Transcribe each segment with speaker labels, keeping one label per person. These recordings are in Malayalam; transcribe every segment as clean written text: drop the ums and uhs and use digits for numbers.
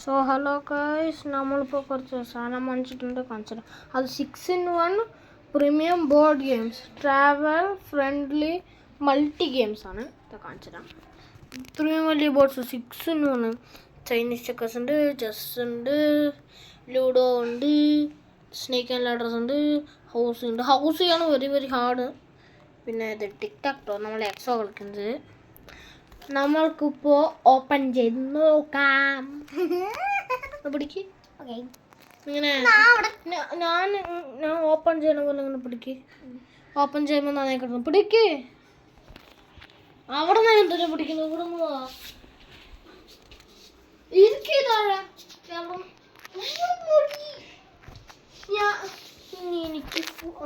Speaker 1: സോ ഹലോ ഗൈസ്, നമ്മളിപ്പോൾ കുറച്ച് സാധനം വാങ്ങിച്ചിട്ടുണ്ട്. കാണിച്ചിട്ട് അത് 6-in-1 premium board games, travel friendly multi games ആണ്. ഇത് കാണിച്ചിട്ടാണ് ഇത്രയും വലിയ ബോർഡ്സ്. 6-in-1 ചൈനീസ് ചെക്കേഴ്സ് ഉണ്ട്, ചെസ് ഉണ്ട്, ലൂഡോ ഉണ്ട്, സ്നേക്ക് ആൻഡ് ലാഡേഴ്സ് ഉണ്ട്, ഹൗസ് ഉണ്ട്. ഹൗസ് ചെയ്യാണ് വെരി വെരി ഹാർഡ്. പിന്നെ ഇത് ടിക്ടോക്ക് നമ്മൾ എക്സോ കളിക്കുന്നത്. നമ്മൾക്കിപ്പോൾ ഓപ്പൺ ചെയ്ത് നോക്കാം. പിടിക്ക്. ഇങ്ങനെ ഞാൻ ഓപ്പൺ ചെയ്യണ പോലെ ഇങ്ങനെ പിടിക്ക്. ഓപ്പൺ ചെയ്യുമ്പോൾ നന്നായി കിടന്നു. പിടിക്ക്. അവിടെ നിന്ന് എന്തിനാ പിടിക്കുന്നത്? ഇവിടെ നിന്ന് എനിക്ക്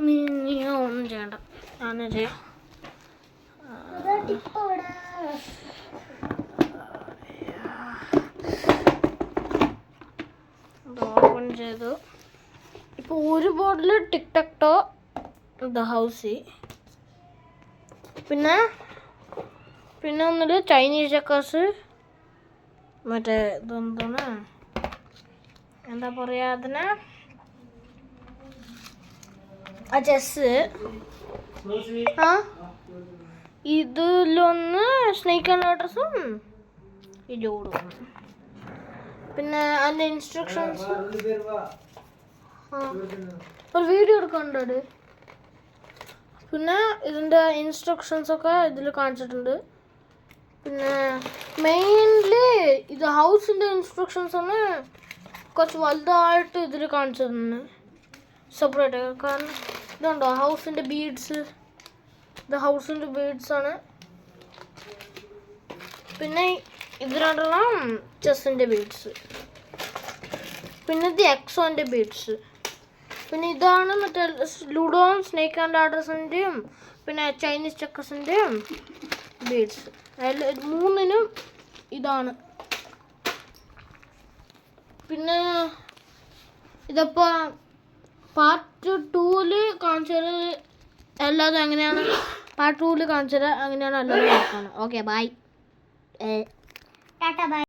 Speaker 1: നീ ഒന്നും ചെയ്യണ്ട, ഞാനേ ചെയ്യാം. ഓപ്പൺ ചെയ്തു. ഇപ്പോൾ ഒരു ബോർഡിൽ ടിക്ടോക്ക്, ദ ഹൗസ്, പിന്നെ ഒന്നിൽ ചൈനീസ് ചെക്കേഴ്സ്, മറ്റേ ഇതെന്താണ് എന്താ പറയുക അതിന്, ചെസ്. ഇതിലൊന്ന് സ്നേക്ക് ആൻഡ് ലാഡേഴ്സും ഈ ലൂഡോയും. പിന്നെ അതിൻ്റെ ഇൻസ്ട്രക്ഷൻസ് ഒരു വീഡിയോ എടുക്കാനുണ്ട്. പിന്നെ ഇതിൻ്റെ ഇൻസ്ട്രക്ഷൻസൊക്കെ ഇതിൽ കാണിച്ചിട്ടുണ്ട്. പിന്നെ മെയിൻലി ഇത് ഹൗസിൻ്റെ ഇൻസ്ട്രക്ഷൻസാണ് കുറച്ച് വലുതായിട്ട് ഇതിൽ കാണിച്ചിട്ടുണ്ട് സെപ്പറേറ്റ്. കാരണം ഇതുണ്ടോ ഹൗസിൻ്റെ ബീഡ്സ്, ഇത് ഹൗസിൻ്റെ ബീഡ്സാണ്. പിന്നെ ഇത് രണ്ടെണ്ണം ചെസ്സിൻ്റെ ബീഡ്സ്, പിന്നെ ഇത് എക്സോൻ്റെ ബീഡ്സ്. പിന്നെ ഇതാണ് മറ്റേ ലൂഡോ, സ്നേക്ക് ആൻഡ് ലാഡേഴ്സിൻ്റെയും പിന്നെ ചൈനീസ് ചെക്കേഴ്സിൻ്റെയും ബീഡ്സ്. മൂന്നിനും ഇതാണ്. പിന്നെ ഇതിപ്പോൾ പാർട്ട് 2-ൽ കാണിച്ചത് എല്ലാതും എങ്ങനെയാണ്. പാർട്ട് 2-ൽ കാണിച്ചത് എങ്ങനെയാണ് എല്ലാവരും നോക്കാണ്. Okay bye. Tata by.